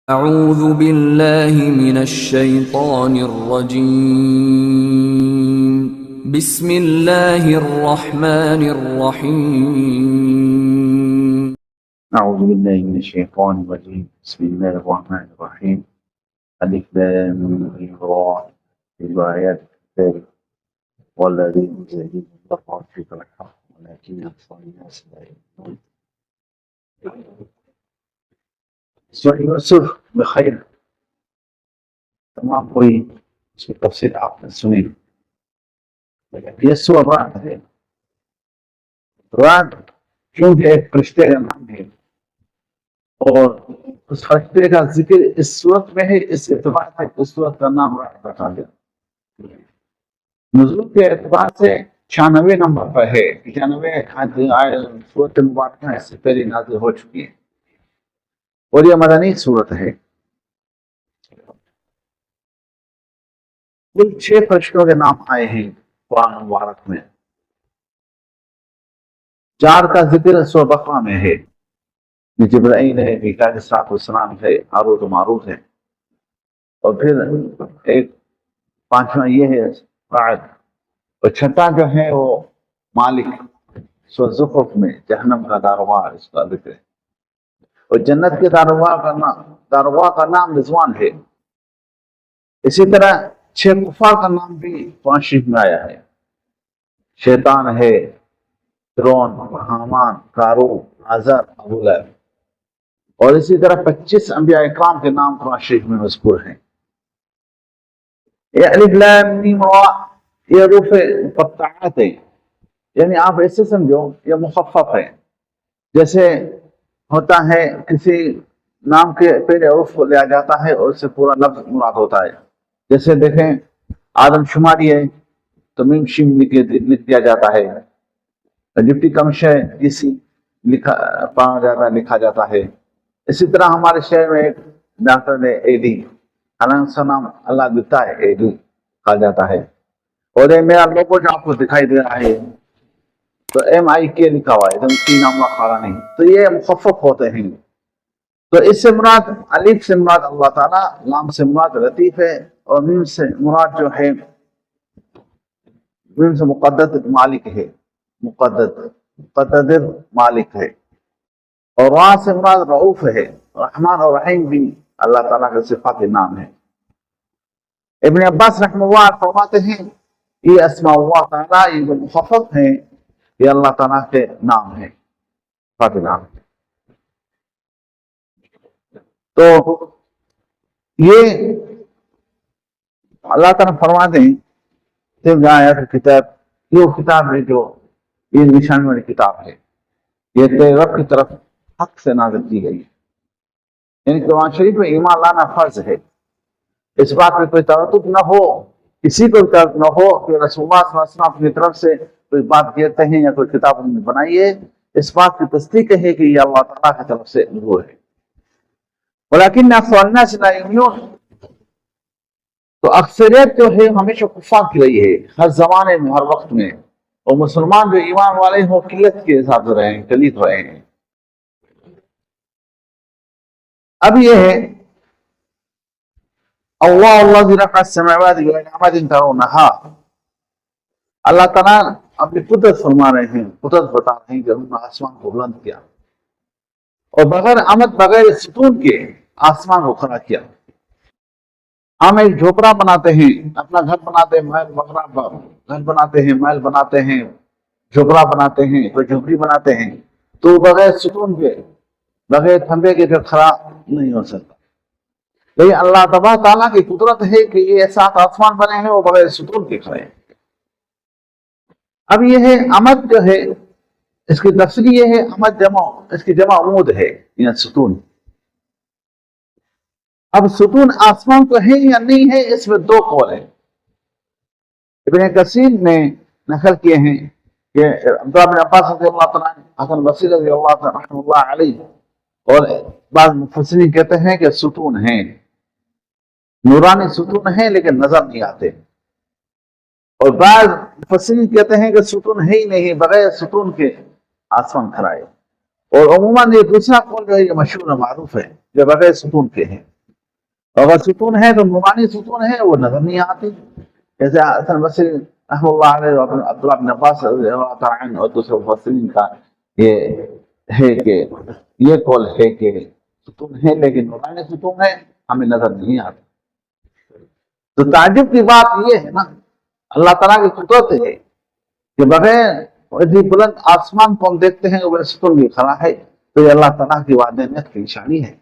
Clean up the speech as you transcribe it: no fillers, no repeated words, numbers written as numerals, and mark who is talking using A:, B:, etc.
A: أعوذ بالله من الشيطان الرجيم بسم الله الرحمن الرحيم
B: أعوذ بالله من الشيطان الرجيم بسم الله الرحمن الرحيم ألف لام ميم را تلك آيات الكتاب والذي أنزل إليك التوراة بالحق ولكن أكثر الناس لا يؤمنون. سورة یوسف بخیر. تمام کوئی اس کی تفسیر آپ نے سنی. یہ سورہ رعد ہے. رعد کیونکہ ایک فرشتے کا نام ہے اور اس فرشتے کا ذکر اس صورت میں ہے، اس اعتبار سے اس صورت کا نام رعد رکھا گیا. نزول کے اعتبار سے 96 نمبر پر ہے. 96 صورت مبارکہ اس سے پہلے نازل ہو چکی ہے اور یہ مدنی صورت ہے. کل 6 فرشتوں کے نام آئے ہیں قرآن مبارک میں. 4 کا ذکر سورہ بقرہ میں ہے. جبرائیل ہے، میکائیل علیہ السلام ہے، ہاروت و ماروت ہے. اور پھر ایک 5واں یہ ہے رعد. اور 6واں جو ہے وہ مالک سورہ زخرف میں جہنم کا داروغہ اس کا ذکر ہے. اور جنت کے داروغہ کا نام رضوان ہے. اسی طرح 6 کفار کا نام بھی قرآن شریف میں آیا ہے. شیطان ہے، فرعون، حامان، قارون، آزر، ابو لہب. اور اسی طرح 25 انبیاء اکرام کے نام قرآن شریف میں مذکور ہیں. یہ الف لام میم را یہ حروف مقطعات ہیں، یعنی آپ ایسے سمجھو یہ مخفف ہے. جیسے ہوتا ہے کسی نام کے پہلے حروف کو لیا جاتا ہے اور اس سے پورا لفظ مراد ہوتا ہے. جیسے دیکھیں آدم شماری ہے تو میم شیم لکھ دیا جاتا ہے. ڈپٹی کمشنر ڈی لکھا جاتا ہے. اسی طرح ہمارے شہر میں ایک ڈاکٹر نے اے ڈی، حالانکہ اس کا نام اللہ دیتا ہے، اے ڈی کہا جاتا ہے. اور یہ میرا لوگو جو آپ کو دکھائی دے رہا ہے تو MIK لکھا ہوا ہے، کی نام کھارا نہیں. تو یہ مخفف ہوتے ہیں. تو اس سے مراد الف سے مراد اللہ تعالیٰ، لام سے مراد لطیف ہے، اور میم سے مراد جو ہے میم سے مقدد مالک ہے، مقتدر مالک ہے. اور وہاں سے مراد رعوف ہے. رحمان اور رحیم بھی اللہ تعالیٰ کا صفات نام ہے. ابن عباس رحمہ اللہ فرماتے ہیں یہ اسماء اللہ تعالیٰ یہ جو مخفف ہیں یہ اللہ تعالیٰ کے نام ہیں، صفات نام ہے. تو یہ اللہ تعالیٰ فرماتے ہیں تلک آیات الکتاب، یہ وہ کتاب ہے جو یہ نشانی والی کتاب ہے، یہ تیرے رب کی طرف حق سے نازل کی گئی ہے. یعنی قرآن شریف میں ایمان لانا فرض ہے. اس بات میں کوئی تردد نہ ہو، کسی کو تردد نہ ہو کہ رسول اللہ صلی اللہ علیہ وسلم اپنی طرف سے کوئی بات کہتے ہیں یا کوئی کتاب انہوں نے بنائی ہے. اس بات کی تصدیق ہے کہ یہ اللہ تعالیٰ کی طرف سے نزول ہے. ولیکن اکثر الناس لا یؤمنون، تو اکثریت جو ہے ہمیشہ کفار کی رہی ہے، ہر زمانے میں، ہر وقت میں. اور مسلمان جو ایمان والے ہیں وہ قلت کے حساب سے رہے ہیں، قلیت رہے ہیں. اب یہ ہے اللہ الذی رفع السماوات بغیر عمد ترونہا، اللہ تعالیٰ اپنی قدرت فرما رہے ہیں، قدرت بتا رہے ہیں کہ انہوں نے آسمان کو بلند کیا اور بغیر عمد، بغیر ستون کے آسمان کو کھڑا کیا. ہم ایک جھوپڑا بناتے ہیں، اپنا گھر بناتے ہیں، محل وغیرہ گھر بناتے ہیں، محل بناتے ہیں، جھوپڑا بناتے ہیں، کوئی جھوپڑی بناتے ہیں، تو بغیر ستون کے، بغیر کھمبے کے پھر کھڑا نہیں ہو سکتا. لیکن اللہ تبارک تعالیٰ کی قدرت ہے کہ یہ 7 آسمان بنے ہیں وہ بغیر ستون کے کھڑے ہیں. اب یہ ہے عمد جو ہے اس کی تفصیل یہ ہے، عمد جمع، اس کی جمع عمود ہے یعنی ستون. اب ستون آسمان کو ہے یا نہیں ہے اس میں 2 قول ہیں. ابن کثیر نے نقل کیے ہیں کہ عبداللہ بن عباس رضی اللہ تعالیٰ عنہ، حسن بصری رضی اللہ تعالیٰ رحمہ اللہ علیہ، اور بعض مفسرین کہتے ہیں کہ ستون ہیں، نورانی ستون ہیں لیکن نظر نہیں آتے. اور بعض مفسرین کہتے ہیں کہ ستون ہے ہی نہیں، بغیر ستون کے آسمان کھڑا ہے. اور عموماً یہ دوسرا قول جو ہے یہ مشہور و معروف ہے جو بغیر ستون کے ہیں. اگر ستون ہے تو نورانی ستون ہے وہ نظر نہیں آتی. جیسے حسن بصری رحمۃ اللہ علیہ اور عبداللہ بن عباس رضی اللہ تعالیٰ عنہ اور دوسرے مفسرین کا یہ ہے کہ یہ قول ہے کہ ستون ہے لیکن نورانی ستون ہے ہمیں نظر نہیں آتا. تو تعجب کی بات یہ ہے نا اللہ تعالیٰ کی قدرت ہے کہ بغیر اتنی بلند آسمان کو ہم دیکھتے ہیں وہ ستون بھی کھڑا ہے. تو یہ اللہ تعالیٰ کی وحدانیت کی نشانی ہے.